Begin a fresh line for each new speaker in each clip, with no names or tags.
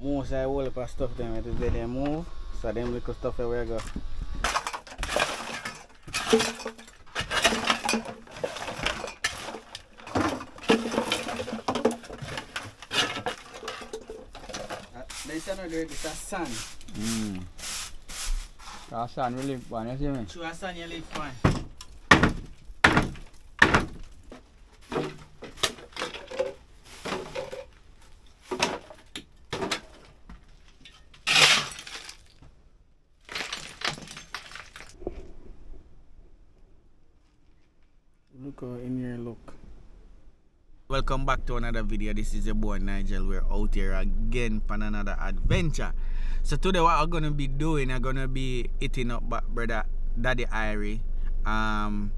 most I whole heap of stuff them it is they move. So them little stuff where we go. This is another this is sand.
Sand will live one, you see me?
True sand you live fine. Look how in here look. Welcome back to another video. This is your boy Nigel. We're out here again for another adventure. So today what I'm gonna be doing, I'm gonna be eating up brother Daddy Irie. I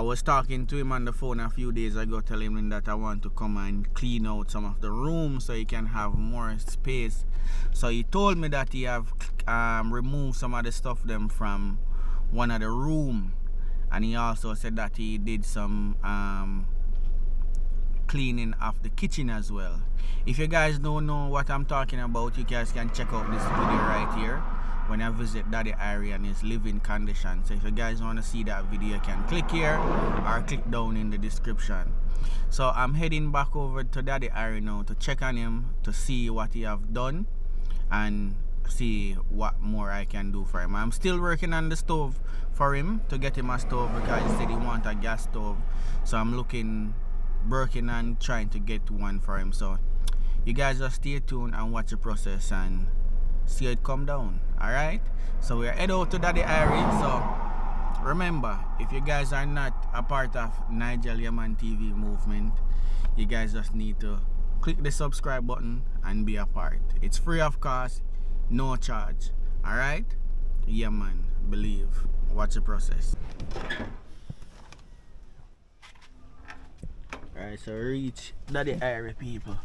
was talking to him on the phone a few days ago, telling him that I want to come and clean out some of the rooms so he can have more space. So he told me that he have removed some of the stuff them from one of the room, and he also said that he did some cleaning of the kitchen as well. If you guys don't know what I'm talking about, you guys can check out this video right here when I visit Daddy Irie and his living condition. So if you guys want to see that video, you can click here or click down in the description. So I'm heading back over to Daddy Irie now to check on him, to see what he have done and see what more I can do for him. I'm still working on the stove for him, to get him a stove, because he said he want a gas stove. So I'm working and trying to get one for him. So you guys just stay tuned and watch the process and see it come down. Alright, so we're head out to Daddy Irie. So remember, if you guys are not a part of Nigel Yaman TV movement, you guys just need to click the subscribe button and be a part. It's free of cost, no charge. Alright, yeah man, believe. Watch the process. Alright, so reach Daddy Irie people.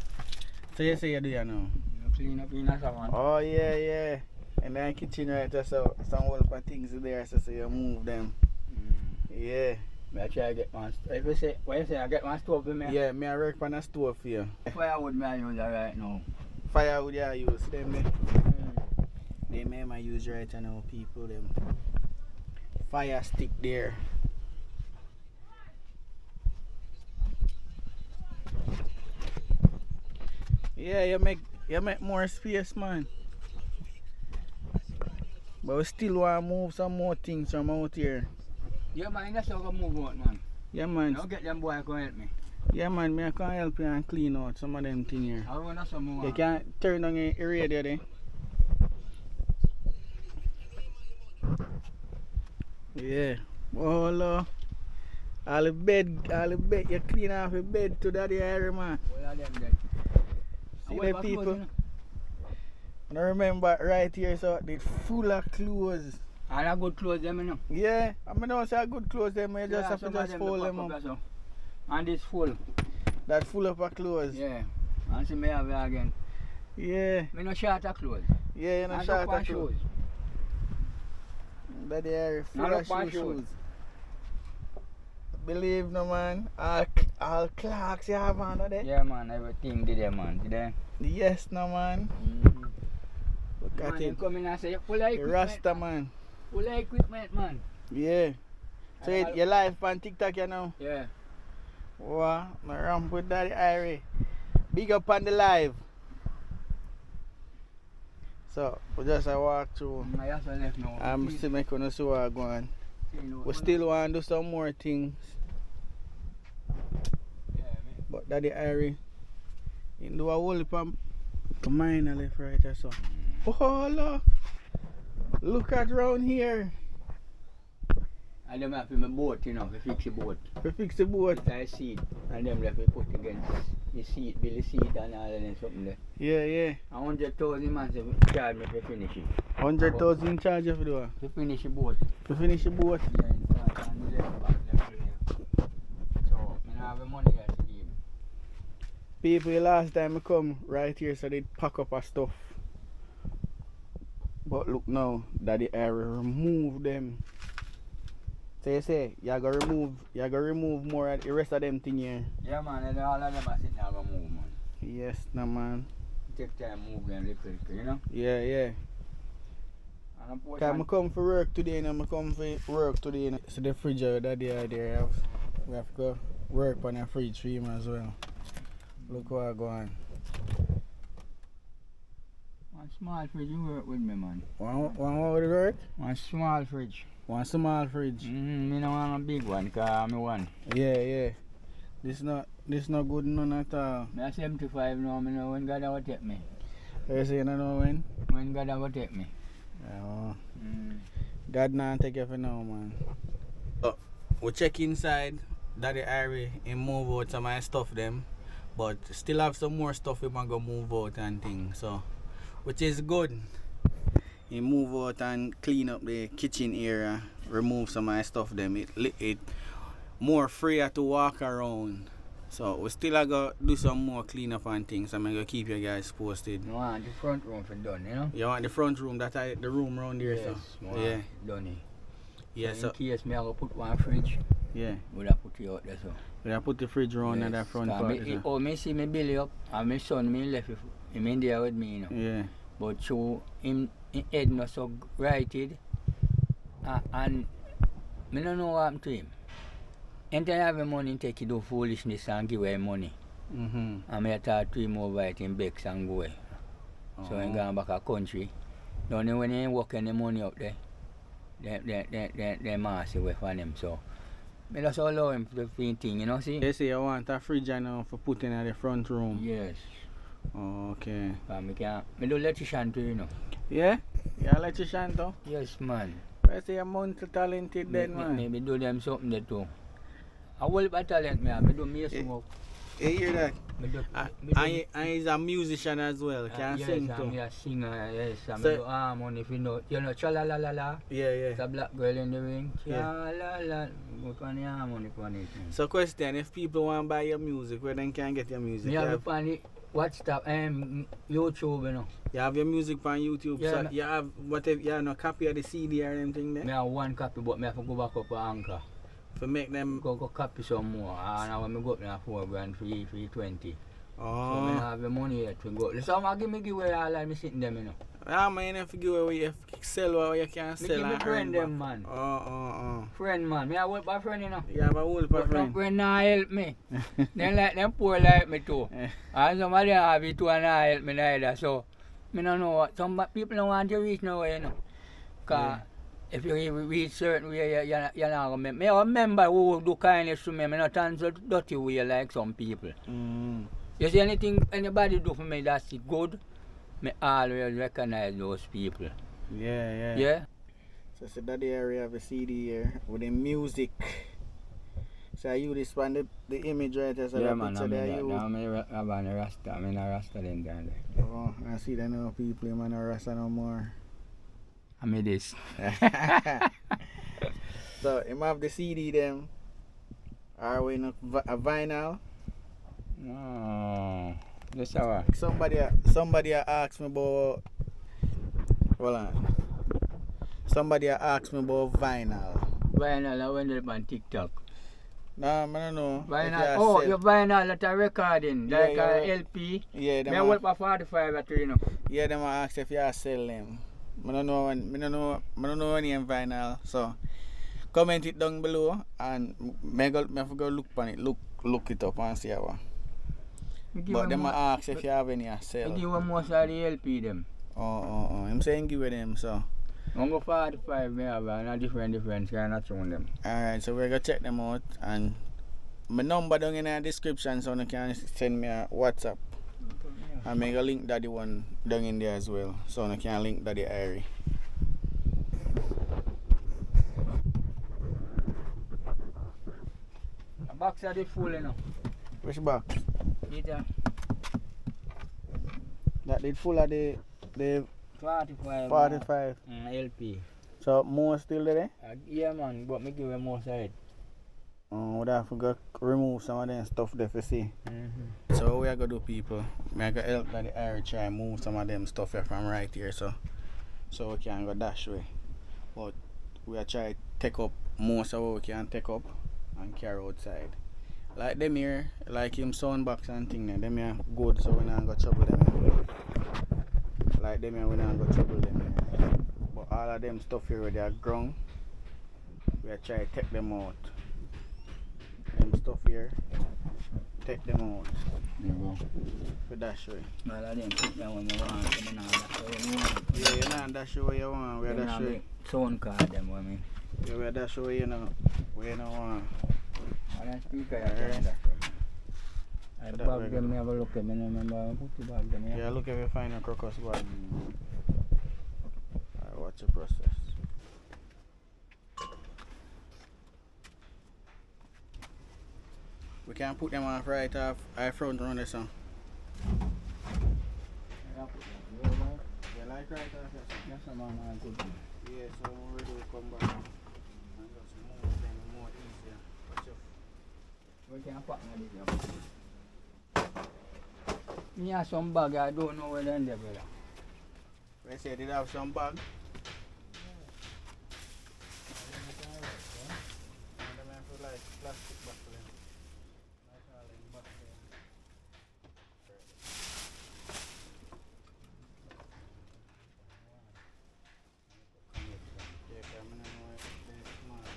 So you say you do you know?
You clean up in a one.
Oh yeah. And then kitchen right there, so some whole of things there, so you move them. Yeah.
I try to get one stove. If you say, what you say, I get one stove for me?
Yeah, me I work on a stove for you.
Firewood me I use right now.
Firewood you use them there. They may I use right now people them. Fire stick there. Yeah, you make more space, man. But we still want to move some more things from out here.
Yeah man, that's how I move out, man.
Yeah man.
Now get them boy to help me.
Yeah man, me I can help you and clean out some of them things here.
I want some more.
You can turn on the radio there. Yeah. Oh Lord. All the bed, you clean off the bed to Daddy Irie, man.
What are them then?
See the people? I remember right here, so it's full of clothes.
And a good clothes them, you know?
Yeah, I mean, don't say good clothes them, you just have to just fold them up.
So. And it's full.
That's full of clothes.
Yeah. And see me have it again.
Yeah.
Me no short of clothes.
Yeah, you no short of clothes. Daddy Irie full of shoes. Believe no man, all clocks you have under there.
Yeah man, everything did there man, did there?
Yes no man. Look at it.
Come in and say, full of equipment.
Rasta man.
Full of equipment man.
Yeah. So you live on TikTok you know?
Yeah.
Wow, my ramp with Daddy Irie. Big up on the live. So we just walk through. I'm still making us see what go on. We still want to do some more things. But Daddy Irie, he do a whole heap of mine left right or so. Oh Lord. Look at round here.
And them have my boat, you know, to fix the boat.
To fix the boat.
It's a seat. And them left we put against the seat, build the seat and all of them something there.
Yeah.
100,000 man to charge me to finish it.
100,000 charge you for do?
To finish the boat.
To finish the boat?
Yeah, in front and the left back left here. So, I have the money here to give.
People last time I come right here so they pack up our stuff. But look now, Daddy Irie remove them. So you say you gotta remove more of the rest of them thing here.
Yeah man, and all of them are sitting there gonna move man.
Yes no man.
take time move them little, you know?
Yeah, yeah.
And a
Cause
portion,
I come for work today and I come for work today. And so the fridge out that there, we have to go work on the fridge for him as well. Look how I go on.
one small fridge you work with me, man.
One would it work?
One small fridge.
One small fridge.
Me no want a big one, cause I'm one.
Yeah, yeah. This not good none at all.
Me a 75 now, me know when God will take me.
You say you don't know when?
When God will take me.
Oh. God not take you for now, man. Oh, we check inside. Daddy Irie, he move out some of my stuff them. But still have some more stuff we might go move out and things. So, which is good. He move out and clean up the kitchen area. Remove some of my stuff them. It more freer to walk around. So we still go do some more clean up and things. I'm gonna keep you guys posted.
You want the front room for done, you know?
You want the front room, the room around here,
Yes,
so yeah.
Done.
Yeah,
So
so
in case me I go put one fridge,
yeah.
would have put it out there so.
We have put the fridge around at that front part.
Me see me belly up and my son me left him in there with me, you know.
Yeah.
But so him head not so righted and me don't know what happened to him. Anytime I have money, take it do foolishness and give away money. And I talk to him over it in Bex and go away. So he gone back to country. Don't know when he work any money up there. They mass away from him. So I just allow him to do thing, you know, see?
They say you want a fridge now for putting in the front room.
Yes.
Oh, okay.
I do electrician too, you know.
Yeah? You're an electrician too?
Yes, man.
I say you're multi-talented then, man.
Maybe do them something there too. I will be talent, man. I do music work.
You hear that?
And
he's a musician as well. Can sing too.
Yes, I'm a singer, yes. I'm
So-
do harmony, if you know. You know, cha la la la la.
Yeah, yeah.
It's a black girl in the ring. Cha
Yeah.
la la. Go on the harmony on it.
So question, if people want to buy your music, where they can get your music?
Me
You
have
have,
it on the WhatsApp, YouTube, you know.
you have your music on YouTube,
Yeah,
so
me-
you have whatever, you have no copy of the CD or anything there?
Me have one copy, but me have to go back up on Anchor.
For make them,
Go copy some more. And when I go up there, 4 grand, 320. So me
oh.
not have the money yet to go. So I give away all of me sitting them, you know.
Ah, man, you figure where you sell what you can
Me
sell
give me
and
friend
earn
them,
back.
man.
Oh.
Friend, man. Me I work by friend, you know.
You have a whole
But no
friend.
friend not help me. them poor like me too. And somebody have it too and not help me neither. So, me don't know what. Some people don't want to reach nowhere, you know. Cause if you reach certain way, you're not gonna remember. Me remember who do kindness to me. Me not turn so dirty way like some people. You see anything anybody do for me that's good, me always recognize those people.
Yeah.
Yeah?
So that area have a CD here with the music. So you this one the image right there, so
Yeah,
the
man,
picture
I'm
there
that.
you.
Now I'm a Rasta. I'm a Rasta then down there.
Oh, I see that no people man are rasta no more.
I made this.
So him have the CD them. Are we in a vinyl?
No. That's how
Somebody asked me about. Hold on. Somebody asked me about vinyl.
Vinyl, I went up on TikTok.
Nah, I don't know.
Vinyl. Oh, your vinyl at a recording,
Yeah,
like
yeah.
a LP.
Yeah,
Me
them
work for 45 at you know.
yeah, them asked if you sell them. I don't know any vinyl. So comment it down below and me go look on it, look it up and see how. But them ask if you have any sell.
I give them most of the LP them.
Oh. I'm saying give it them so.
I'm go 45 me have and a different kind of tune them.
Alright, so we're gonna check them out and my number down in the description so you can send me a WhatsApp. And make a link that the one down in there as well. So you can link that the Irie.
The box are the full you know.
Which box?
It
That did full of the
45.
45.
LP.
So more still there?
Yeah man, but me give them most of it.
We'd have to go remove some of them stuff there for see. So what we are gonna do people, I gotta help that the Irie try move some of them stuff here from right here so we can go dash way. But we are try take up most of what we can take up and carry outside. Like them here, like him sound box and thing there, them here good so we not gonna trouble them here. like them here, we don't go trouble them here. But all of them stuff here where they are ground, we are trying to take them out. Them stuff here, take them out.
There you go.
For dash way.
All of them put them when you want, so you know that's what you want.
Yeah, you know dash where you want, we are dash way.
Sound card them, I mean.
Yeah, we are dash where you know, where you don't want.
And I speak I have that. I bag them, I have a look at them, I remember I put the bag them here.
Yeah, look if you find a crocus bag. Alright, watch the process. We can put them off right off our front on this one.
I put them here, right?
You like right off yes?
Yes, I'm on a good one.
Yeah, so when we're ready to come back and just move them more easier. Watch out.
We can pack this up. Me have some bag, I don't know where they're there, brother.
We say did have some bag? Like plastic bag for them. Like all them bag there. Yeah, come in and know it's smart.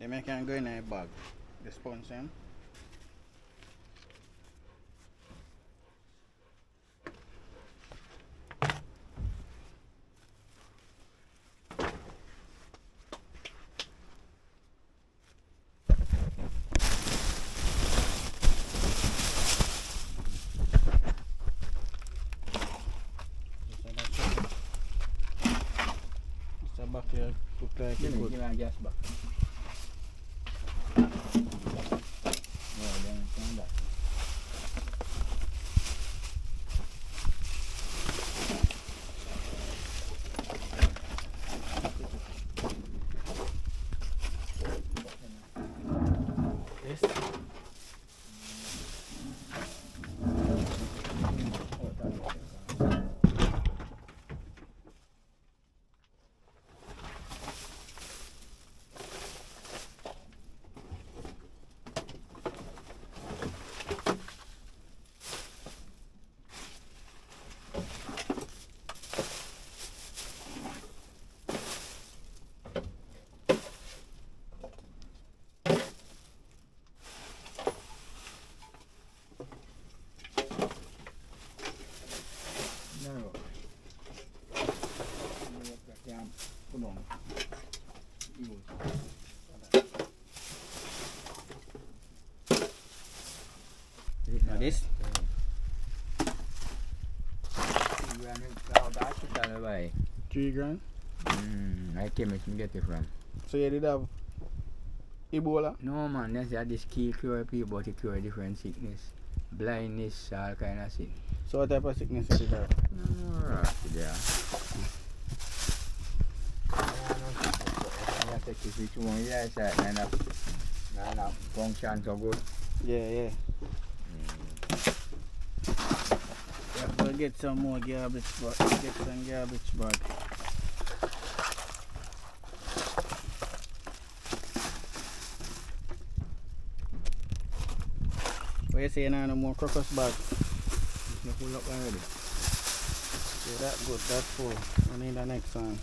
They can go in a bag. The sponge them. It's a back here. Look like
Give
it
me
good.
a gas back.
Now this? $3 grand.
I came to get it from.
So you did have Ebola?
No man, that's this key cure people to cure different sickness. Blindness, all kind of thing.
So what type of sickness you did have?
Alright, yeah. I take it which one, yes, and function so good.
Yeah. We'll get some more garbage bag. Get some garbage bag. What you say now? No more crocus bag?
You pull up already.
Yeah, that good. That's full. We need the next one.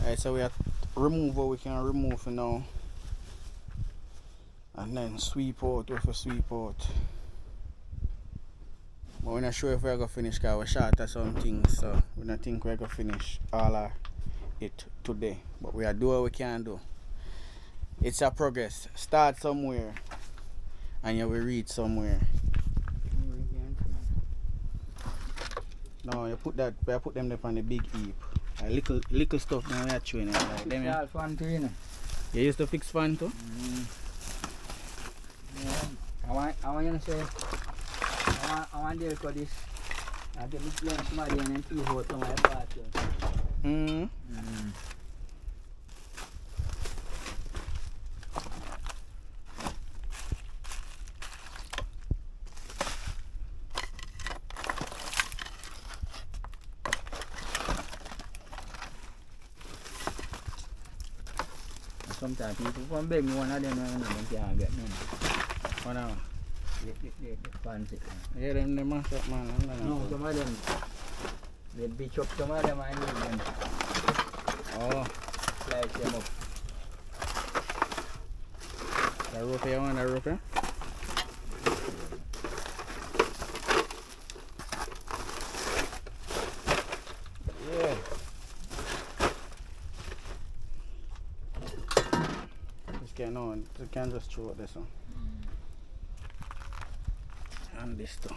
Alright, so we have to remove what we can remove for now. And then sweep out what we sweep out. But we're not sure if we're going to finish because we're short of some things, so we don't think we're going to finish all of it today. But we are doing what we can do. It's a progress. Start somewhere and you will reach somewhere. No, you put that, we put them up on the big heap. Little stuff now we are chewing it. Like them,
It's all fun too, you know.
You used to fix fan too?
Yeah. I want you to say, I want to do this. I get this blend somebody and then see how to my part. Sometimes people come beg me one of them and they can't get none.
What now?
They fancy.
Yeah, them mash up, man.
No, some of them, they bitch up some of them and leave them.
Oh.
Slice them up.
The rope here, one, the rope here? Yeah. This can on, you can just throw it this one. And this too.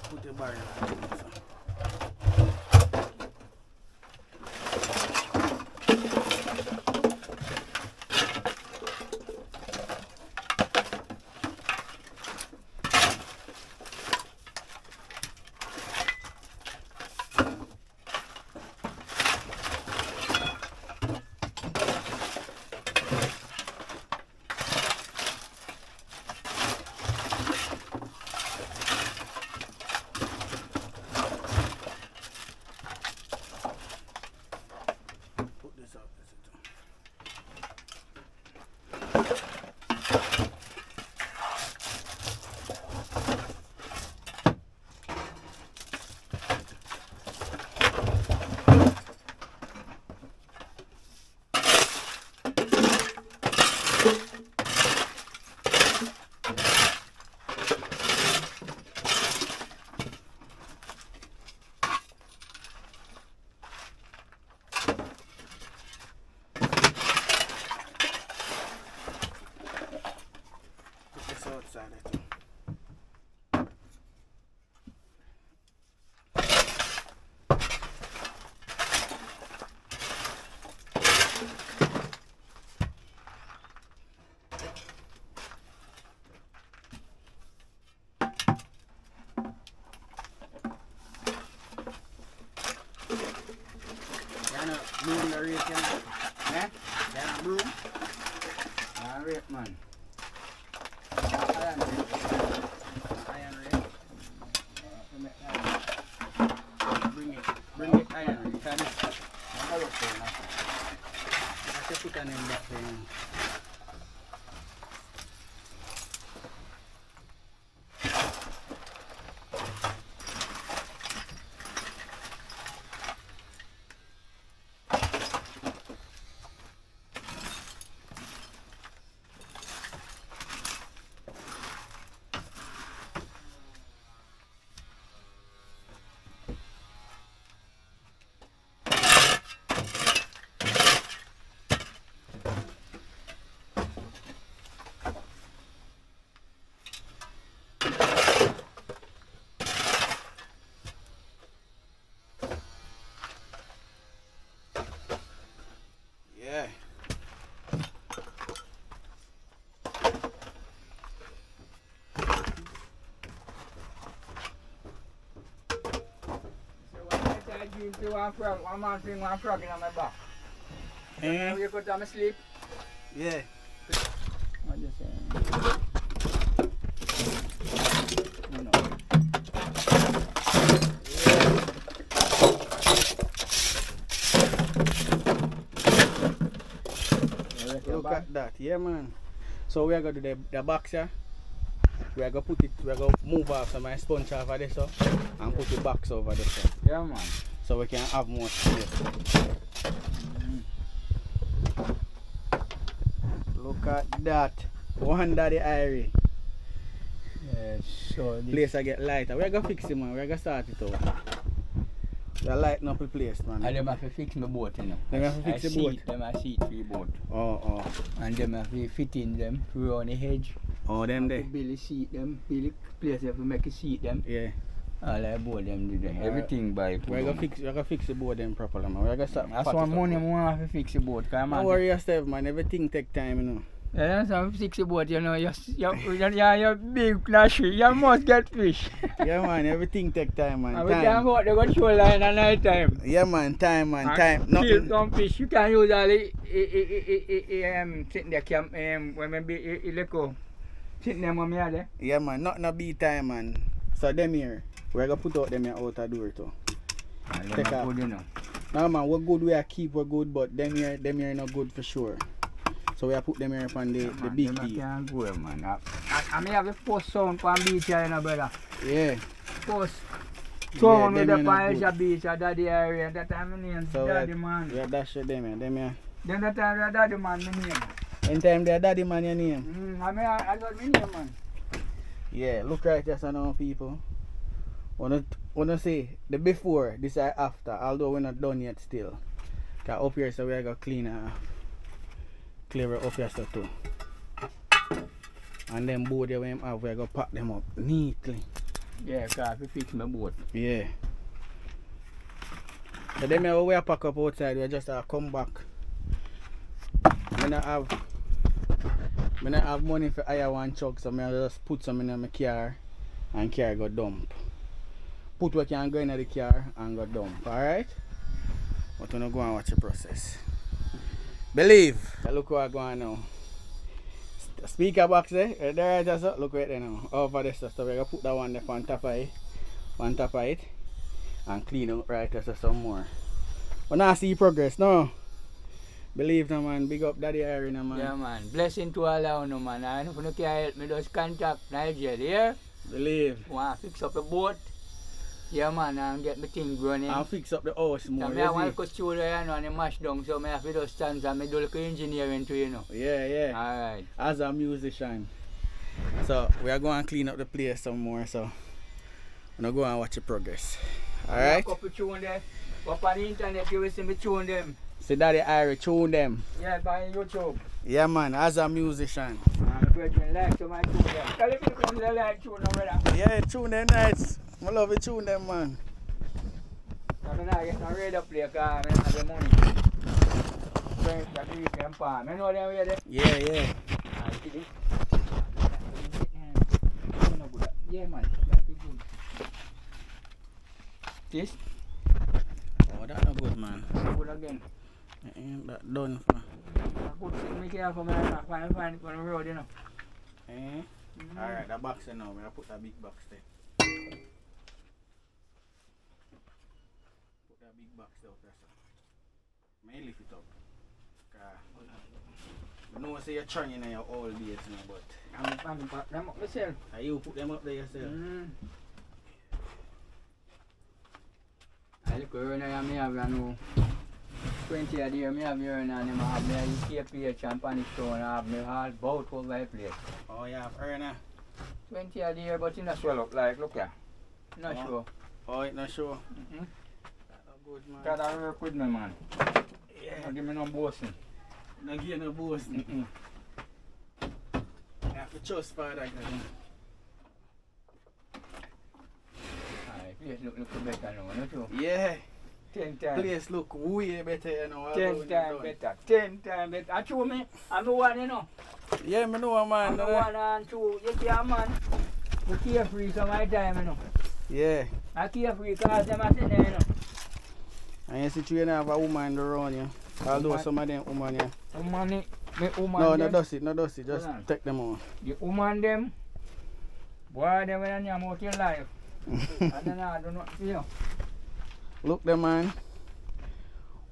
Put the barrel on this one. Outside it. Yana broom the rake, eh? Yana broom?
Rake, man.
Iron rake. Bring it iron rake. Can it? I have to put an end back there. Yeah.
One man bring one frog in my back.
Eh?
You go to sleep?
Yeah.
I just say. No.
Look at that, yeah man. So we are going to do the box here. We are going to put it, we are going to move off some of my sponge over there so, and put the box over there so.
Yeah man.
So we can have more space. Look at that. Wonder the irie.
Yes, so this
Place I get lighter. We are going to fix it man, we are going to start it over. We are lighting up the place man.
and them have to fix my boat, you know.
Them have to fix the boat?
Them have seat for the boat.
Oh.
And them have to fit in them through on the hedge.
Oh them there.
Build the seat them, build the place have to make a seat them.
Yeah.
All that boat them do them. Everything by
We're gonna fix the board them properly man. We're gonna start.
That's one money I have to fix the boat.
Don't worry yourself man, everything take time you know.
Yeah, that's how to fix the boat, you know. You're big flashy, you must get fish.
Yeah man, everything take time man.
And we can't go out there go show line at night time.
Yeah man, time.
Kill
Nothing.
some fish. You can use all the sitting there camp when maybe you let go. Sitting them on me there.
Yeah man, not no beat time man. So them here, we're gonna put out them here out the door too.
Take off. Good, you know.
No man, we're good, we are keep, we're good, but them here not good for sure. So we are put them here upon the big
deal.
Can't
go, man. I may have a post sound from beach here, you know, brother.
Yeah.
Post sound with the Paisha beach at Daddy area. That time my name so Daddy man.
We are dash them here,
Then that time we are Daddy man, my name.
In time they are Daddy man your name?
I got my name, man.
Yeah, look right here, so now people. Wanna say the before, this is after, although we're not done yet still. Cause up here so we are gonna clear up here so too. And then board we have, we're gonna pack them up neatly.
Yeah, cause we fix my boat.
Yeah. So then we pack up outside, we just come back. I don't have money for hire one truck, so I just put some in my car and car go dump. Put what can go in the car and go dump, alright? But we're going to go and watch the process. Believe! Look what I'm going now. Speaker box there, there just look right there now. Over there, so we're going to put that one there on top of it. And clean out right there so some more. But now see progress, no? Believe no man, big up Daddy Irene man.
Yeah man, blessing to all of you man. And if you can help me, just contact Nigeria here.
Believe.
Want to fix up the boat. Yeah man, and get my thing running.
And fix up the house more.
I want to go there and I mash down, so I have to just stand and I do like engineering too, you know.
Yeah.
Alright.
As a musician. So we are going to clean up the place some more, so I'm going to go and watch the progress. Alright?
Couple tune there. Up on the internet you will see me tune them.
See Daddy Irene tune them.
Yeah, by YouTube.
Yeah man, as a musician.
I'm a person like to my tune them. Tell me if you like tune them, brother.
Yeah, tune them nice. I love it tune them man.
I'm not getting a radio play because I don't have the money. Friends that we can farm. You know them way there?
Yeah.
I see it. Yeah man, that's good. This?
Oh, that's not good man.
Good again.
Ain't that done for?
Good thing me careful man, I find it on the road, you know.
Alright, that box there now, I'm going to put that big box there. Put that big box there, may lift it up. I know say you're trying in your old days now, but
I'm put them up myself.
You put them up there yourself?
I look around here, I have no 20 a year, I have here and I have my KPH and Panic Stone, I have my whole boat over my place.
Oh, you have earner?
20 a year, but it's not swell up like, look here. Not sure.
Oh, it's not sure? That's good, man.
Gotta work with me, man.
Yeah.
Don't give me no boasting.
Don't give you no boasting. You have to trust for that, guy.
Place look better now, not you?
Yeah.
10 times.
Place look way better, you know.
10 times better. 10 times better. I chew me. I'm the one, you know.
Yeah, I know, man.
I'm the one and two. You care, man. You carefree some of my time, you know.
Yeah.
I carefree because them are sitting there, you know.
And you see you have a woman around you. Although some of them woman, yeah.
Woman,
no, not dust it. Just take them on.
The woman them, boy, they when you out your life. I don't know, you know.
Look them man.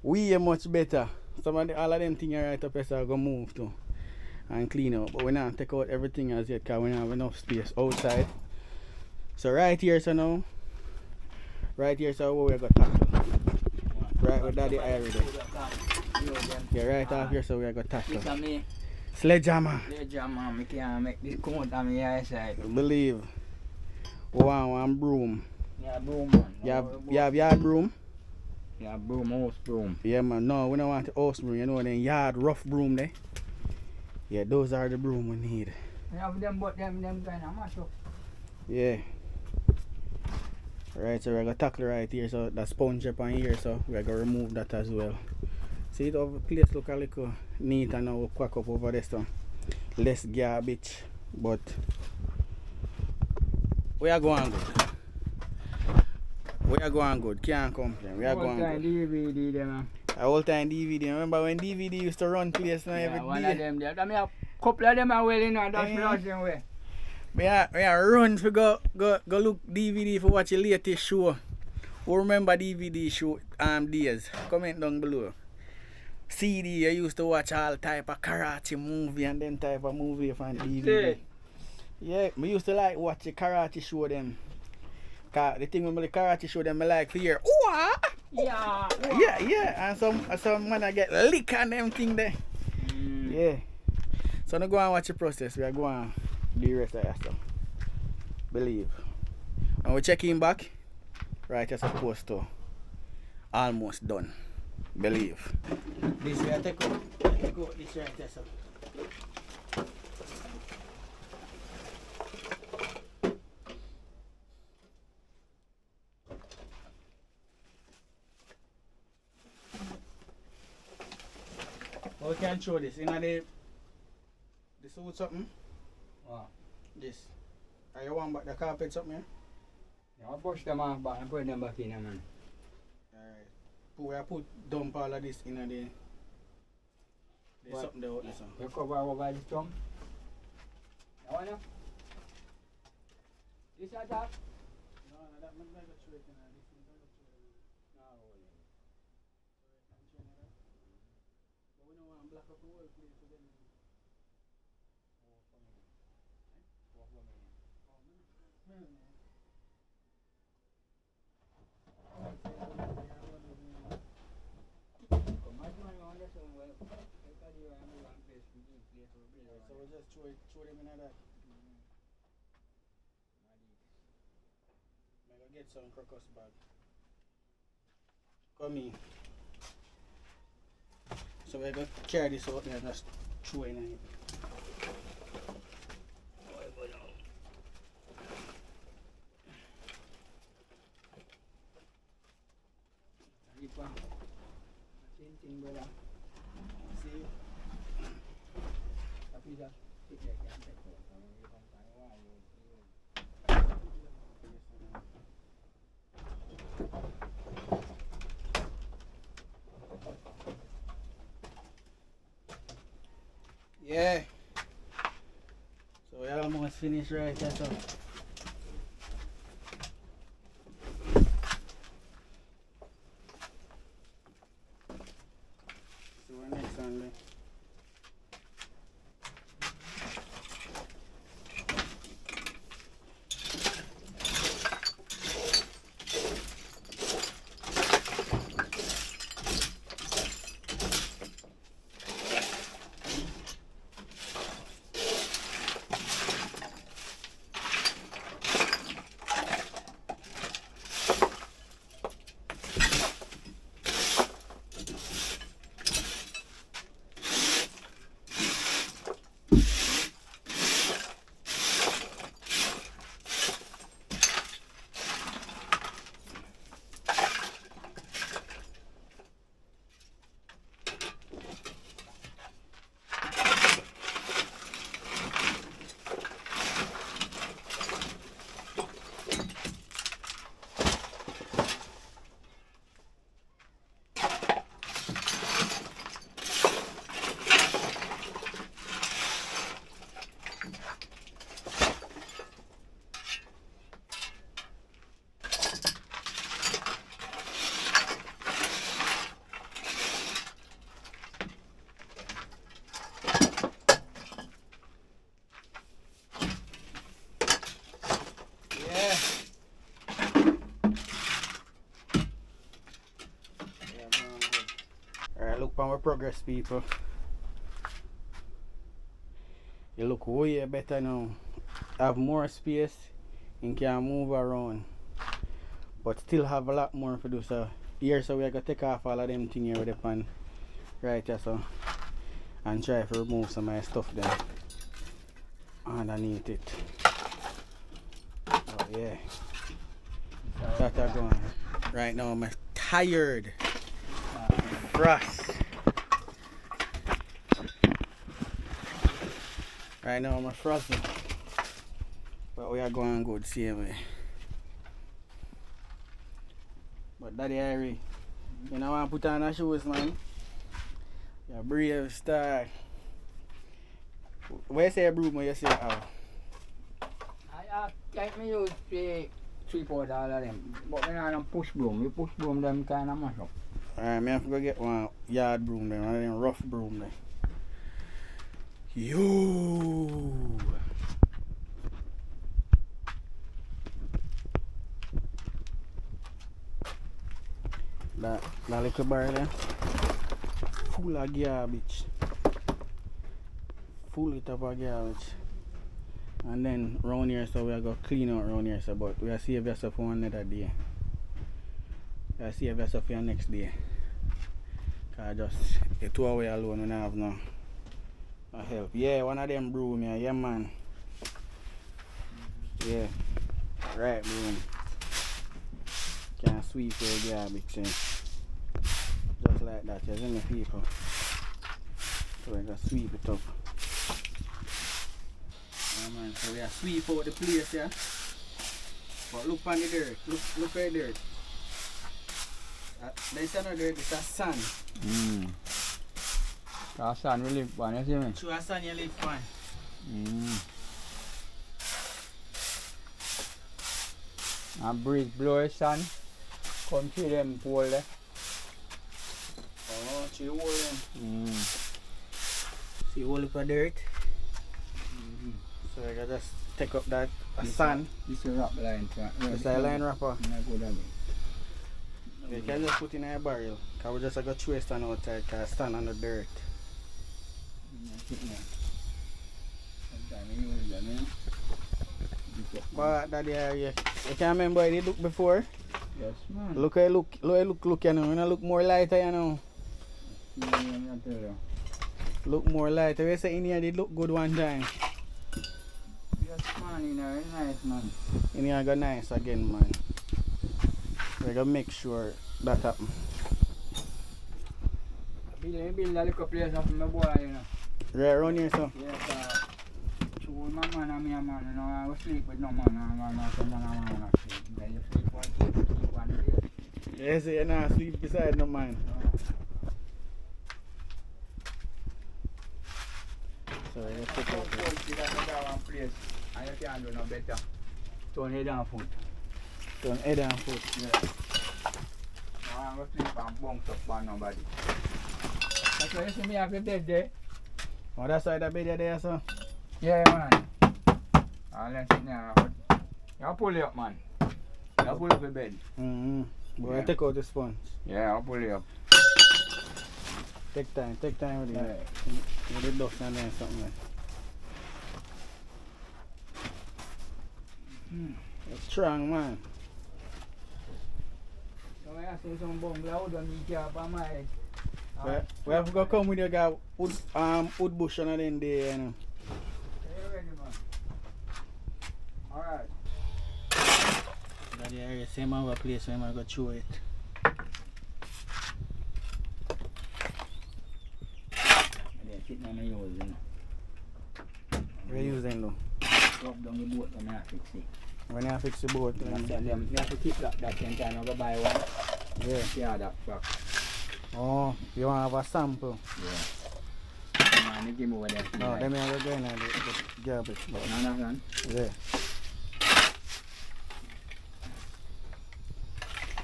We are much better. All of them things right up here are going to move to and clean up. But we not take out everything as yet because we don't have enough space outside. So right here so now. Right here so where we got tackle. Right with Daddy Irene there. Yeah, right off here so we got tackle. Sledgehammer.
Sledgehammer, I can't make this come out on my side.
Believe. One broom.
Yeah, broom man.
You have yard broom?
Yeah, broom, house broom.
Yeah man, no, we don't want the house broom, you know, then yard rough broom there. Yeah, those are the broom we need.
We have them but them kind of mash up.
Yeah. Right, so we're gonna tackle right here, so the sponge up on here, so we're gonna remove that as well. See it over the place look a little neat and now we'll quack up over this one. Less garbage, but we are going good. We are going good, can't complain. We are going good.
DVD them.
Old time DVD. Remember when DVD used to run place now every
one
day?
of them there. I mean a couple of them are well, you know, that's them way.
We are run for go look DVD for watch the latest show. Who remember DVD show days? Comment down below. CD, I used to watch all type of karate movie and them type of movie from DVD. Yeah, me used to like watch the karate show them. Cause the thing with the karate show them I like for hear, ooh, yeah, and some man I get lick on them thing there. Yeah. So now go and watch the process. We are going do the rest of that stuff. Believe. And we check in back. Right as supposed to. Almost done. Believe. This way I take out this right there, so. We can show this. In the suit something?
Wow.
This. Are you want back the carpet something here?
Yeah, I push them off back and put them back in, man.
Alright. We put dump all of this in the. There's something there out there.
You cover over this thumb? You want to? This at top?
No, that might not go straight in there. This might go straight in there.
No, hold it.
But we don't want to block up the whole place for them. So we just throw them in that. I'm gonna get some crocus bag. Come in. So we're gonna carry this out there and just throw it in it.
Same thing, brother.
See? Yeah. So we almost finished right there. So. See you next Sunday. Look for our progress, people. You look way better now. Have more space and can move around. But still have a lot more to do. So here, so we're gonna take off all of them things here with the pan right here, so, and try to remove some of my stuff then underneath it. Oh yeah. That's going. Right now I'm tired. Frost. Right now I'm frozen. But we are going good same way. But Daddy Harry, you know I put on the shoes, man. You're a brave star. Where you say broom or you say how?
like me use the sweep out all of them. But when I don't push broom, you push broom them kind of mash up.
Alright, me have to go get one yard broom then, one of them rough broom then. Yo! That little bar there, full of garbage. Full it up of garbage. And then round here, so we are going to clean out round here, so, but we are save yourself for another day. We are save yourself for your next day. Cause just the 2 hours alone, we don't have no help. Yeah, one of them broom here, yeah man. Yeah, right broom. Can sweep your garbage, see? Just like that, you see me people. So we just sweep it up. Yeah man, so we are sweep out the place, yeah. But look on the dirt, look at the dirt. There's no dirt, it's a sand.
Sand will live one, you see me?
True, a sand you live fine.
And breeze blow the sun, come through them pole there.
Oh, through the hole then. See all of the dirt. So I can just take up that sand.
This is a wrap line.
This is a line wrapper.
Good at it.
You can just put in a barrel. Because we just got to throw stand outside because stand on the dirt. But that you can remember I did look before?
Yes man.
Look you know. You know, look more lighter you know. Look more lighter. You say in here did look good one time.
Yes man, in here nice man.
In here go nice again man. We're gonna make sure that happen.
Build a little place for my boy, you know.
Right around here so?
Yes, my man and me a man, you know, I go sleep with no man, man, sleep. Then you sleep one day.
Yes, you not sleep beside no man. So I just take out
this. One place, and you can't do no better. Turn head and foot.
Turn head and foot.
Yeah. Now I'm going to sleep and bounce up on nobody. That's why you see me have the bed there.
Oh, that's why the bed there, so?
Yeah, man. I'll let it now. You pull it up, man. You pull up the bed.
But
Yeah.
I take out the sponge.
Yeah, I'll pull it up.
Take time with
Yeah.
it. With the dust and then something like It's strong, man.
So I see some bungalow don't need care for my head.
We have to go come with your guy wood bush and then there, you know.
You ready, man? Alright.
That area, same other place where I go through it.
They're sitting on the use, you know.
We're using though.
Rub down the boat when I fix it.
When you fix the boat,
You have to keep that 10 times, I'll go buy one.
yeah.
Yeah, that back.
Oh, you want to have a sample?
Yeah. Man, you give me what that.
No, let me have a go in and the garbage.
No, man.
Yeah.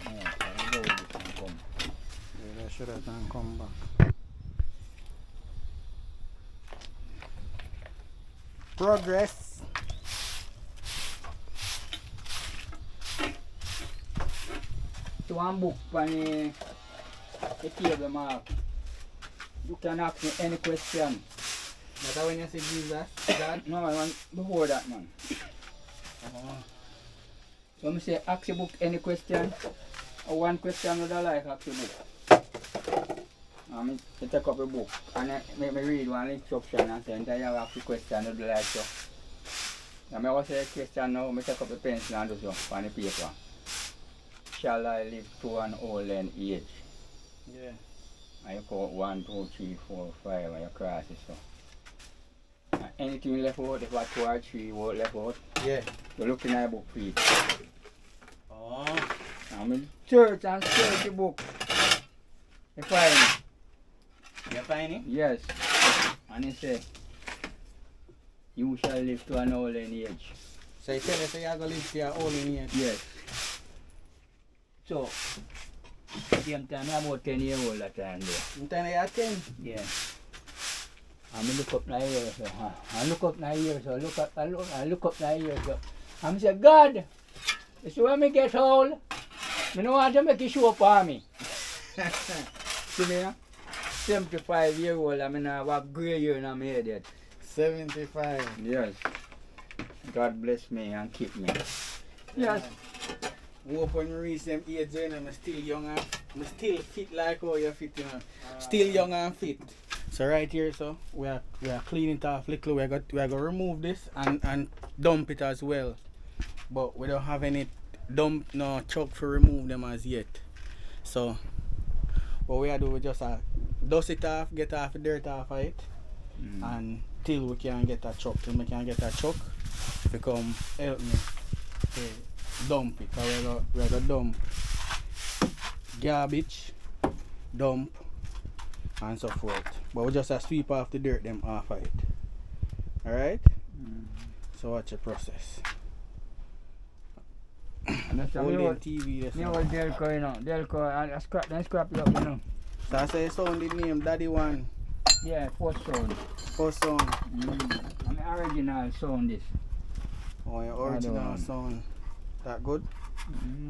Yeah, I'll go with it and come.
Yeah, that should have done come back. Progress.
So one book on the table mark. You can ask me any question.
But when you say Jesus, that?
No, I want before that, man. So I say ask your book any question. Or one question would I like ask your book. I take up a book and make me read one instruction and say, and then you ask the question would like so. And I will say a question now, I take up a pencil and do so on the paper. Shall I live to an old age?
Yeah.
And you count 1, 2, 3, 4, 5 and you cross it so. And anything left out, if I 2 or 3 word left out,
Yeah.
you look in my book for it.
Oh.
I'm in search and search the book. You find it?
You find it?
Yes. And it say, you shall live to an old age.
So you tell us you are going to live here only in here?
Yes. So, same time, I'm about 10 years old that time there.
You tell you are 10?
Yeah. I look up my ears, so, I look up my ears, so I look up my ears, so I'm say, God, you see when me get old, I don't want to make you show up on me. See me, 75-year-old, I mean, I have gray hair in my head yet.
75.
Yes. God bless me and keep me. Yes.
Hope when you reach them age, you know, I'm still young and I'm still fit like how you fit, you know. Still young and fit. So right here, so we are cleaning it off little. We are going to remove this and dump it as well. But we don't have any chuck to remove them as yet. So what we are doing, we just dust it off, get off the dirt off of it, and till we can get a chuck. Till we can get a chuck, to come help me to dump it. So we are going to dump garbage, dump, and so forth. But we just sweep off the dirt them off of it. Alright? So watch the process. Holding TV this
You know what Delco, you know. Delco, I scrap it up, you know.
So I say sound the name Daddy One.
Yeah, first sound.
First sound.
I'm the original sound this.
Oh, your original sound. That good?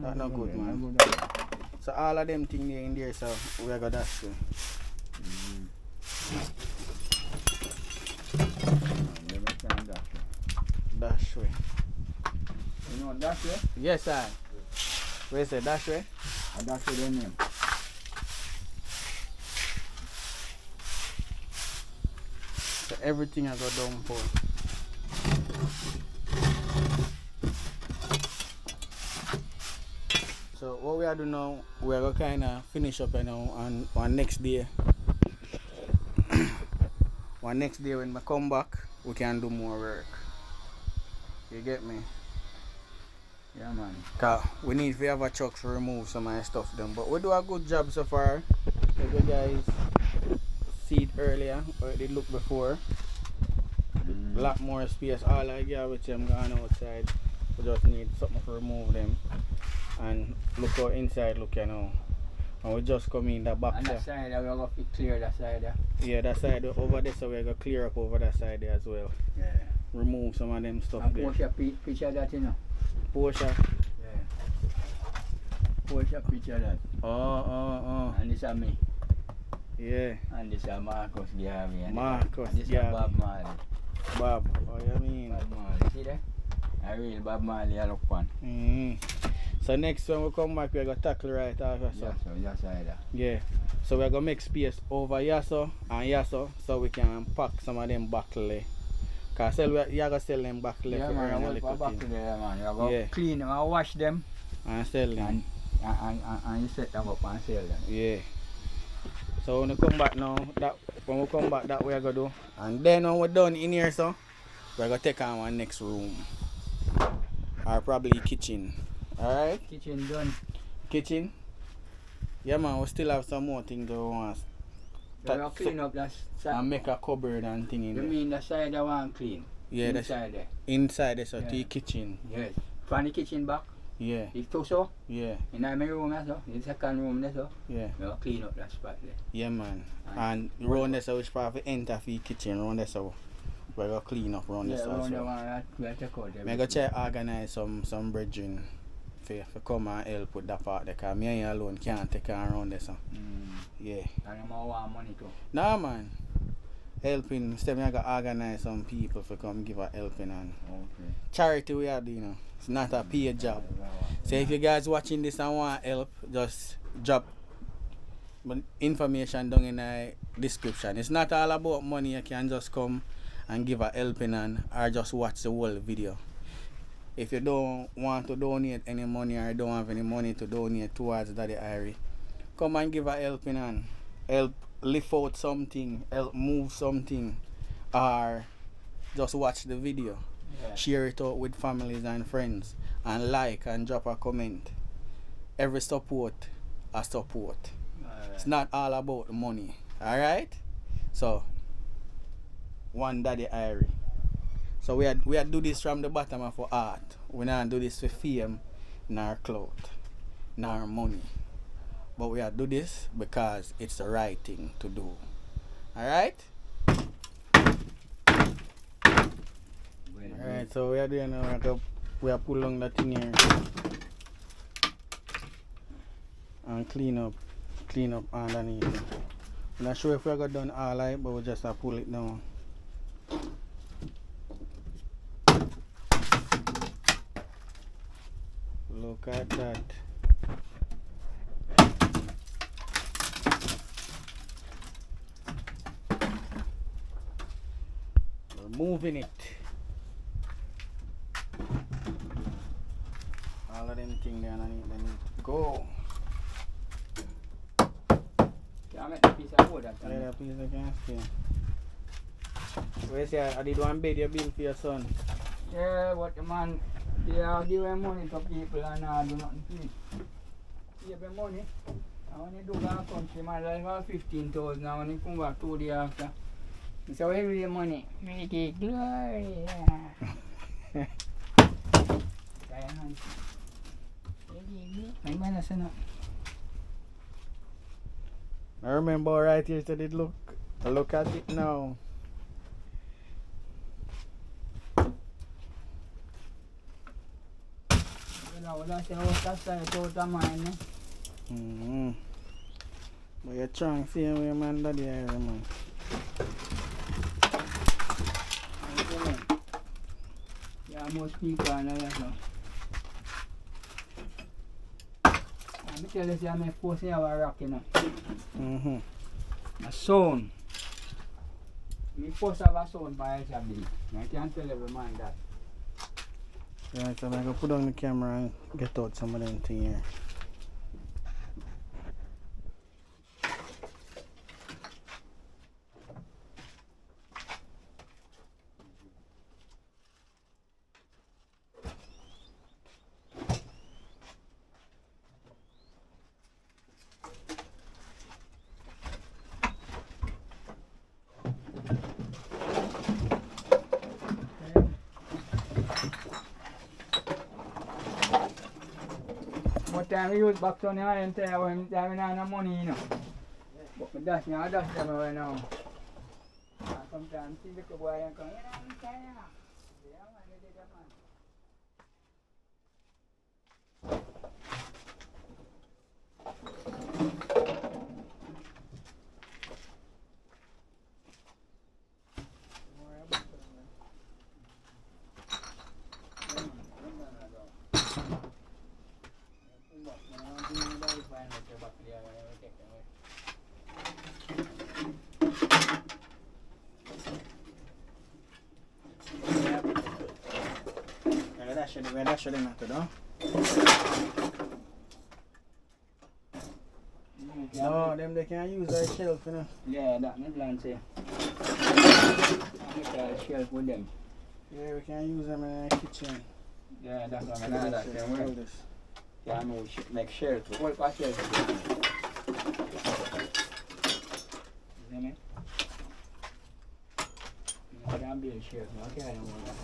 That not good, man. So all of them things there in there, so we are going to dash to. Dash way.
You know dash way?
Yes, sir. Where's the dash way?
I dash way the name.
So everything I got done for. So what we are doing now, we are going to kind of finish up now on one next day. One next day when we come back, we can do more work. You get me?
Yeah, man.
Cause we need to have a truck to remove some of the stuff done. But we do a good job so far. If you guys see it earlier, or it did look before. A lot more space. All I get with them gone outside. We just need something to remove them. And look how inside look, you know. And we just come in the back.
And that side, we're going to clear that side there.
Yeah, that side over there, so we're going to clear up over that side there as well.
Yeah.
Remove some of them stuff
and
there.
Post a picture of that, you know.
Post a?
Yeah. Post a picture of that.
Oh.
And this is me.
Yeah.
And this is Marcus Garvey.
Marcus
and this
Garvey.
is Bob Marley.
Bob, what you mean?
Bob Marley, see that? A real Bob Marley I look on.
So next when we come back, we're going to tackle right after.
Yeah, so that's either.
Yeah. So we're going to make space over here so and here so we can pack some of them buckle. Because you're going to sell them buckle
Yeah,
for
man,
earn
I
a
work for
little
back
thing.
there, man. You're going to clean them and wash them.
And sell them.
And you set them up and sell them.
Yeah. So when we come back now, that we're going to do. And then when we're done in here so, we're going to take on our next room. Or probably kitchen. Alright?
Kitchen done.
Kitchen? Yeah man, we still have some more things to want.
We're going to clean up that side.
And make a cupboard and thing in
You
there.
mean the side I want clean?
Yeah,
inside there.
Inside there, so
Yeah.
to the kitchen.
Yes. From the kitchen back,
Yeah,
it's two so.
yeah,
In my room there so. In the second room there so.
yeah.
We're going to clean up that spot there.
Yeah man. And round there so which part of the enter for the kitchen, round there so we're going to clean up round there so.
around the one we'll take out everything.
I'm going to try to organize some brethren for come and help with that part there, because me and you alone can't take on around there so. Yeah.
And I'm want money too.
Nah man. Helping, instead I got to organize some people for come give a helping and
Okay.
charity we are doing, you know. It's not a paid job. So if you guys watching this and want help, just drop information down in the description. It's not all about money. You can just come and give a helping hand or just watch the whole video. If you don't want to donate any money or don't have any money to donate towards Daddy Irie, come and give a helping hand. Help lift out something, help move something, or just watch the video.
Yeah.
Share it out with families and friends, and like and drop a comment. Every support a support. It's not all about money. Alright? So, one Daddy Irie. So we had do this from the bottom of our heart. We not do this for fame, nor clout, nor money. But we had do this because it's the right thing to do. Alright? Alright, so we are doing we are pull on that thing here and clean up underneath. I'm not sure if we got done all right, but we just have to pull it down. Look at that. We're moving it. All of them things there underneath, they need to go.
Can I make a piece of wood that time?
Yeah, that piece I can see. Where's your, I did one bed you build for your son?
Yeah, what the man, they are giving money to people and I do nothing for it. Give them money. And when you do that country, man, like about 15,000 and when you come back 2 days after. So every day money, make it glory.
I remember right here said it look at it now. Mm-hmm. But you're trying to see where man daddy is, man.
Yeah, most people are not that now. I tell you, I'm forcing our rock, you know.
Mm-hmm.
A sound. Me force have a sound by itself. I can't tell every man that.
Right, so I'm going to put on the camera and get out some of them things here.
What time we use box on here and tell you when time I have no money, you know. But I dash them right now. And sometimes see the boy and come, yeah, I'm telling you. Yeah, man, they did that, man.
We're actually not to do. No, them they can use that shelf, you know.
Yeah, that my plan say. I make a shelf with them.
Yeah, we can use them in the kitchen.
Yeah, that's what I know that can work. Yeah, make shelf. What shelf? You see me? You can build shelf. Okay, I don't want that.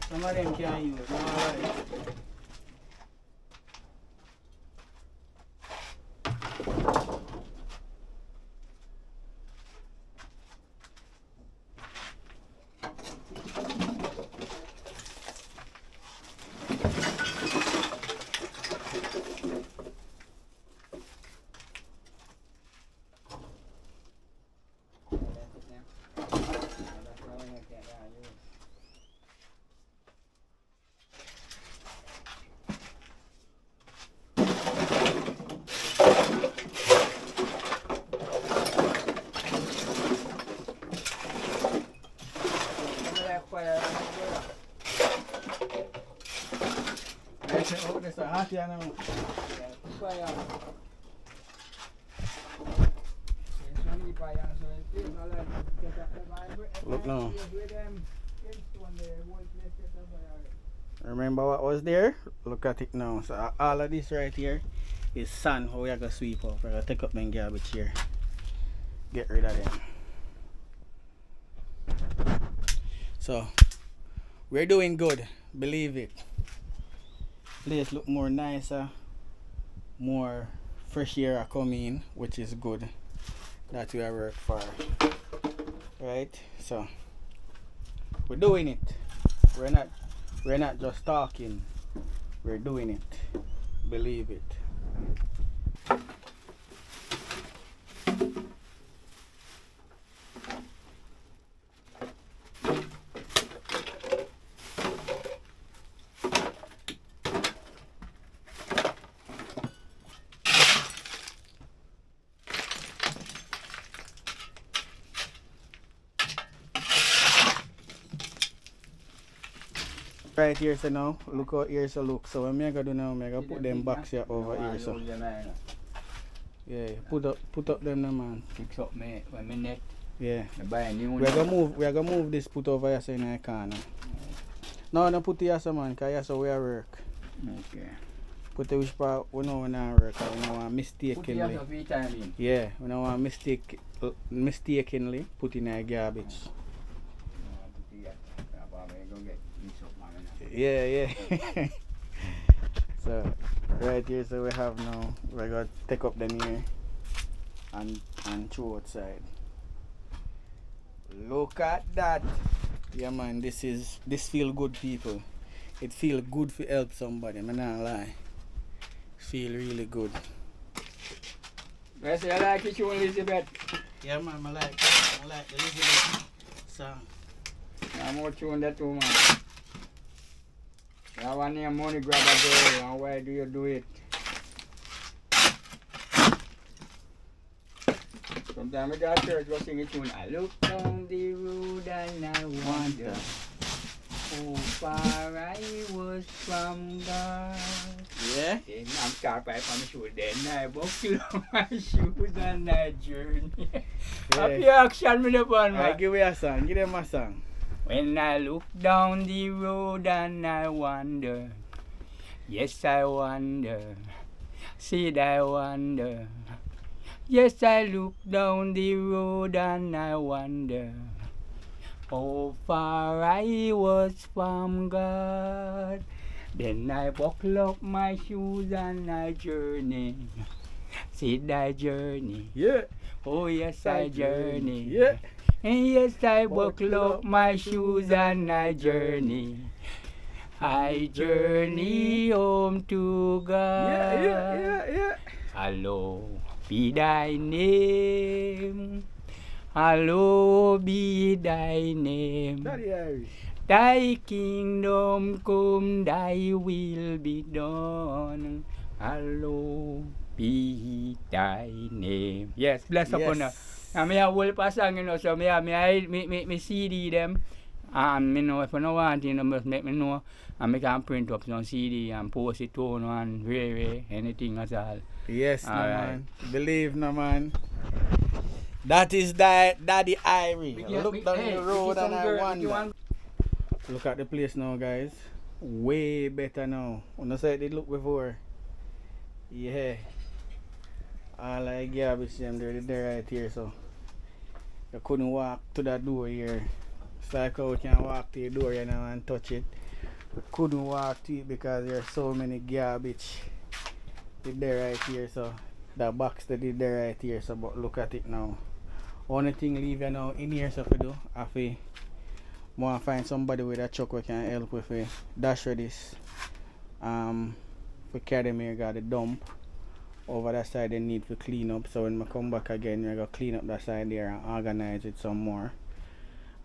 Some of them can use, alright. It's a hot here now. Look now. Remember what was there? Look at it now. So all of this right here is sand how we are going to sweep up. We're going to take up them garbage here. get rid of them. So we're doing good, believe it. Place look more nicer, more fresh air are coming in, which is good. That we are work for. Right? So we're doing it. We're not just talking. We're doing it. Believe it. Right here, so now, look out here, so look. So what I'm gonna do now, I'm gonna put them box here over here, so. Yeah, put up them now, man.
Fix up my net.
Yeah.
I buy a new one.
We're gonna move this put over here, so in the corner. No, don't put it here, so man, because here, so we are work.
Okay.
Put the which part, we know we not work, we don't want mistakenly.
Put it here, so
Yeah, we don't want mistakenly put in a garbage. Yeah. So right here, so we have now, we're gonna take up them here and throw outside. Look at that. Yeah man, this feel good, people. It feel good to help somebody, I'm not lie. Feel really good.
I say I like it, you Elizabeth.
Yeah man, I like the Elizabeth song.
I'm more tune that too, man. I want your money grab a girl, and why do you do it? Sometimes I got church go sing a tune. I look down the road and I wonder how far I was from God.
Yeah?
Then I'm car pipe on my shoe. Then I buckle on my shoes and I journey. Happy action with the band, man.
Alright, give me a song. Give them a song.
When I look down the road and I wonder, yes I wonder, said I wonder. Yes I look down the road and I wonder, how far I was from God. Then I buckle up my shoes and I journey, said I journey.
Yeah.
Oh yes I journey.
Yeah.
And yes, I buckle up my shoes and I journey. I journey home to God.
Yeah.
Hallowed be thy name. Hallowed be thy name.
Daddy Irish.
Thy kingdom come, thy will be done. Hallowed be thy name. Yes, bless upon us. And me a whole pasang, you know, so me CD them. And me know if I don't want it, you know, just make me know. And me can print up some CD and post it to no and really anything at all.
Yes,
all
no
right.
man. Believe no man. That is Daddy Irie. Look down the road and I wonder. Look at the place now, guys. Way better now. When I said it look before. Yeah. All I garbage them they're right here, so you couldn't walk to that door here. It's like how we can walk to the door, you know, and touch it. We couldn't walk to it because there's so many garbage. It's there right here, so that box that is there right here, so but look at it now. Only thing leave you now in here, so if you do, if you want to find somebody with a truck we can help with it, dash for this. We carry them here, got the dump. Over that side they need to clean up, so when I come back again we're going to clean up that side there and organize it some more.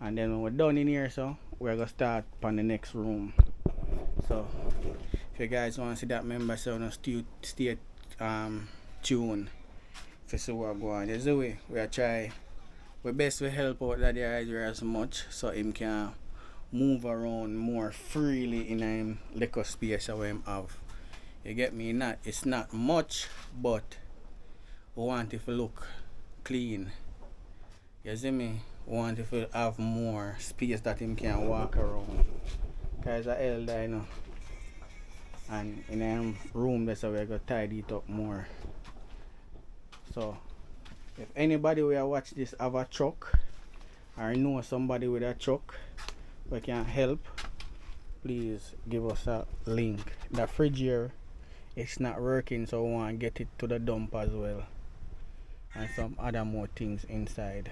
And then when we're done in here, so we're going to start on the next room. So if you guys want to see that member, so stay tuned to see what go on. There's a way we are try we best to help out that area as much so him can move around more freely in him little space that we have. You get me? It's not much, but we want it to look clean. You see me? We want it to have more space that him can walk around. Cause a elder, you know. And in a room that's how we're gonna tidy it up more. So If anybody will watch this have a truck or know somebody with a truck we can help, please give us a link. The fridge here it's not working, so we want to get it to the dump as well, and some other more things inside,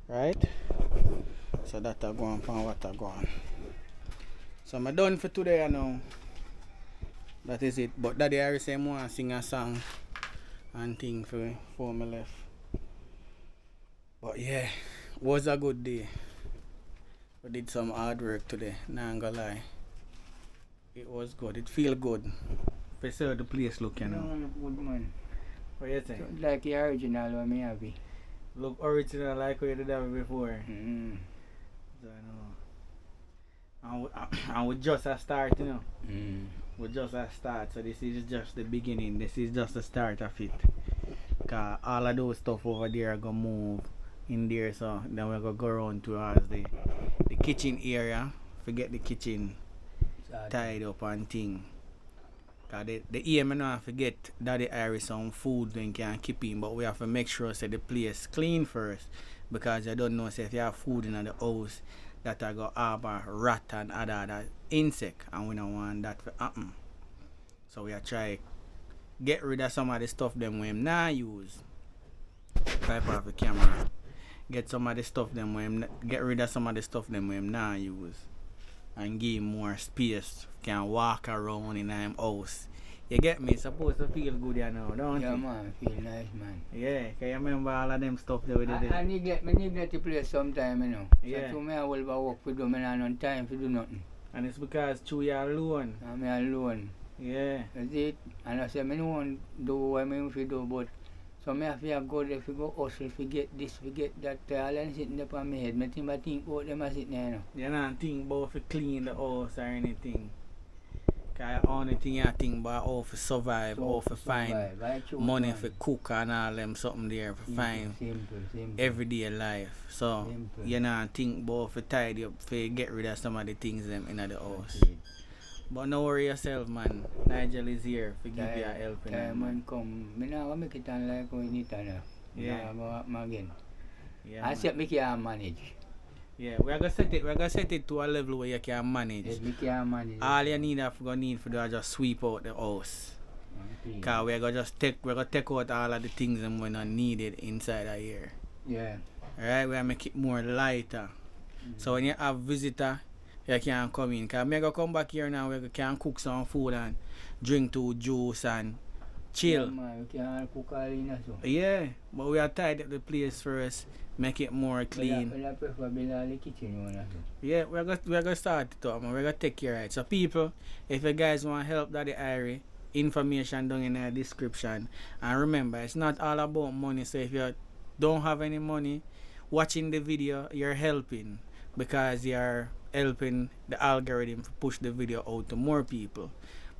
right? So that are going from what are going. So I'm done for today now. That is it. But Daddy Harry say I want to sing a song and thing for me left. But yeah, was a good day. We did some hard work today, not gonna lie. It was good, it feel good. If I saw the place look, you know.
Good man.
What you think?
So, like the original one me happy.
Look original like we did that before.
Mm.
So, and we just a start, you know.
Mm.
We just a start, so this is just the beginning. This is just the start of it. Cause all of those stuff over there are gonna move in there, so then we're gonna go around towards the kitchen area. Forget the kitchen tied up and thing. Cause the aim not forget Daddy Iris some food then can keep in, but we have to make sure say the place clean first, because you don't know say if you have food in the house that I got have a rat and other insect, and we don't want that to happen. So we are try get rid of some of the stuff them we not use. Pipe off the camera. Get some of the stuff them we get rid of some of the stuff them we not use, and give him more space. Can walk around in him house. You get me? It's supposed to feel good, you know, don't
Yeah,
you?
man, feel nice, man.
Yeah, can you remember all of them stuff that we did?
I neglect the place sometime, you know.
Yeah.
So I will work with them and I don't time to do nothing.
And it's because you are alone.
I'm alone.
Yeah.
That's it. And I say, I don't want to do what I mean to do, but so I have to go there, if you go hustle, forget this, forget that. All I'm sitting there on my head. I think about them sitting there, you know.
You don't think about to clean the house or anything. Because the only thing you think about how to survive, how to find money for cook and all them something there for find
Simple.
everyday life. So
Simple.
you don't think about to tidy up, to get rid of some of the things them in the house. But no worry yourself, man. Nigel is here to give you a helping hand.
Time come, I don't make it like we need to.
Yeah.
Go up again.
Yeah,
I said, I can manage.
yeah, we're gonna set it to a level where you can manage.
Yes, I can manage.
All you need to do is just sweep out the house. Cause we're gonna take out all of the things that we're not needed inside of here.
Yeah.
Alright, we're gonna make it more lighter. So when you have visitor, you can come in. Cause I'm gonna come back here now, we can cook some food and drink two juice and chill.
Yeah, man, we can cook all in so.
Yeah, but we are tied up the place first, make it more clean.
Well, I prefer build the kitchen one so.
Yeah, we're gonna start it up, man. We're gonna take care of it. So people, if you guys want help Daddy Irie, information down in the description. And remember, it's not all about money. So if you don't have any money, watching the video, you're helping, because you're helping the algorithm to push the video out to more people.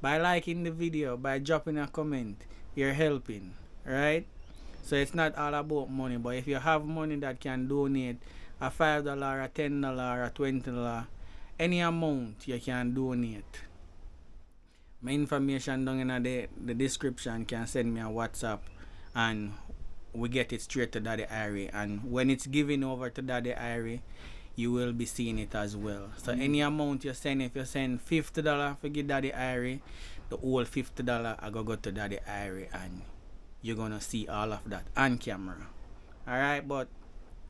By liking the video, by dropping a comment, you're helping, right? So it's not all about money, but if you have money that can donate a $5, a $10, a $20, any amount you can donate. My information down in the description, can send me a WhatsApp and we get it straight to Daddy Irie. And when it's given over to Daddy Irie, you will be seeing it as well. So any amount you send, if you send $50 for give Daddy Irie, the whole $50 I go to Daddy Irie, and you're gonna see all of that on camera. Alright, but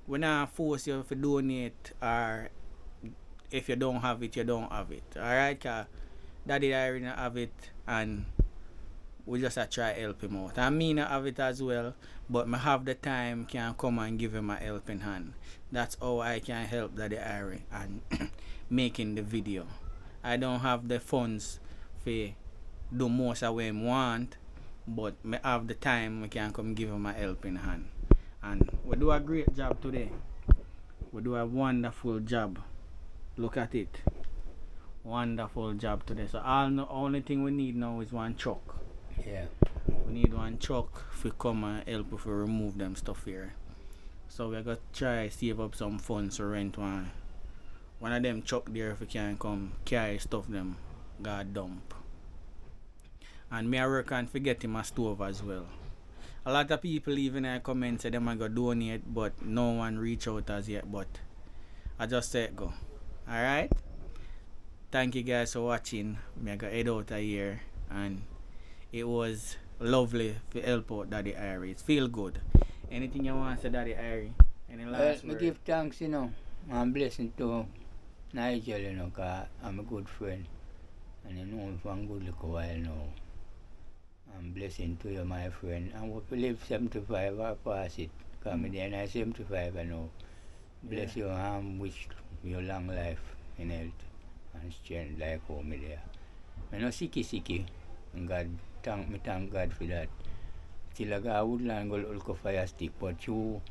we're not force you to donate, or if you don't have it, you don't have it. Alright, cause Daddy Irie not have it, and we just try help him out. I mean I have it as well, but I have the time, can come and give him a helping hand. That's how I can help Daddy Irie and making the video. I don't have the funds for do most of what I want, but I have the time, we can come give him a helping hand. And we do a great job today. We do a wonderful job. Look at it. Wonderful job today. So only thing we need now is one truck.
Yeah.
We need one truck to come and help if we remove them stuff here. So we're gonna try save up some funds to rent one of them truck there, if we can come carry stuff them got dump. And me I work on forget him a stove as well. A lot of people even in the comments say them I go donate, but no one reach out as yet. But I just say it go. Alright? Thank you guys for watching. I got head out of here, and it was lovely to help out Daddy Irie. It feel good. Anything you want to say, Daddy Irie? Any last
Well,
word?
I give thanks, you know, and blessing to Nigel, you know, because I'm a good friend. And you know him for a good little while now. And blessing to you, my friend. And hope you live 75 or past it. Because me then I 75 I know. Bless you and wish you long life in health and strength like home there. I no sicky. And God, thank God for that. Still I got woodland go look fire stick, but you,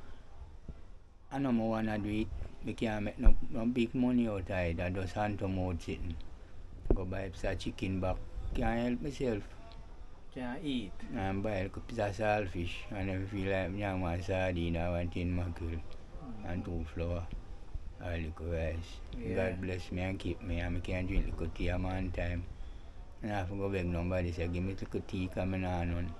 I know I wanna do it. I can't make no big money out of it. I just hand to mouth sitting. Go buy a chicken back. Can't help myself.
Can't eat.
And buy a piece of saltfish. And if I feel like I want sardine, I want tin mackerel. And 2 flour. Or little rice.
Yeah.
God bless me and keep me. And I can drink little tea a man time. And I have to go beg nobody say give me little tea because I don't have none.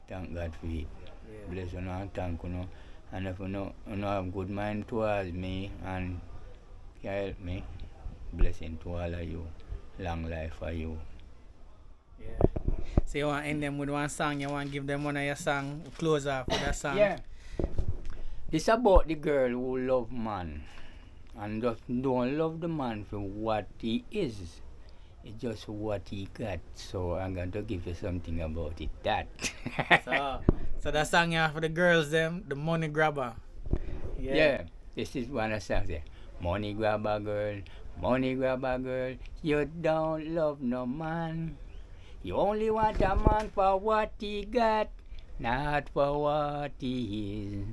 Thank God for it.
Yeah.
Bless you and thank you. Know. And if you have good mind towards me and can help me, blessing to all of you. Long life for you.
Yeah. So you want to end them with one song? You want to give them one of your song? Close off with that song?
Yeah. This about the girl who love man. And just don't love the man for what he is. It's just what he got. So I'm going to give you something about it. That.
So that song you have for the girls them, the money grabber.
Yeah. This is one of the songs there. Money grabber girl, you don't love no man. You only want a man for what he got, not for what he is.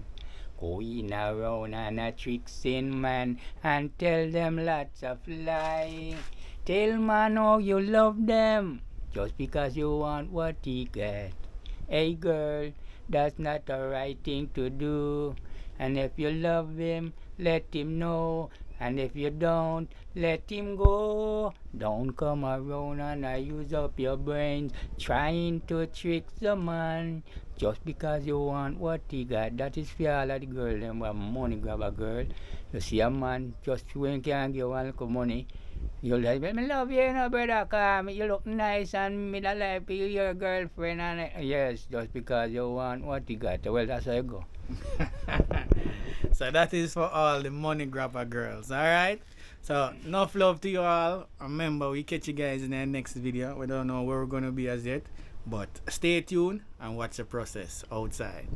Going around and a tricksing man and tell them lots of lie. Tell man how you love them just because you want what he got. Hey girl, that's not the right thing to do. And if you love him, let him know. And if you don't, let him go. Don't come around and use up your brains trying to trick the man just because you want what he got. That is for all of the girl, them who money grabber girl. You see a man just when can give one little money. You'll like, I love you, no brother, cause you look nice and me don't like be your girlfriend. And yes, just because you want what he got. Well, that's how you go.
So that is for all the money grabber girls, alright? So enough love to you all. Remember, we catch you guys in the next video. We don't know where we're gonna be as yet, but stay tuned and watch the process outside.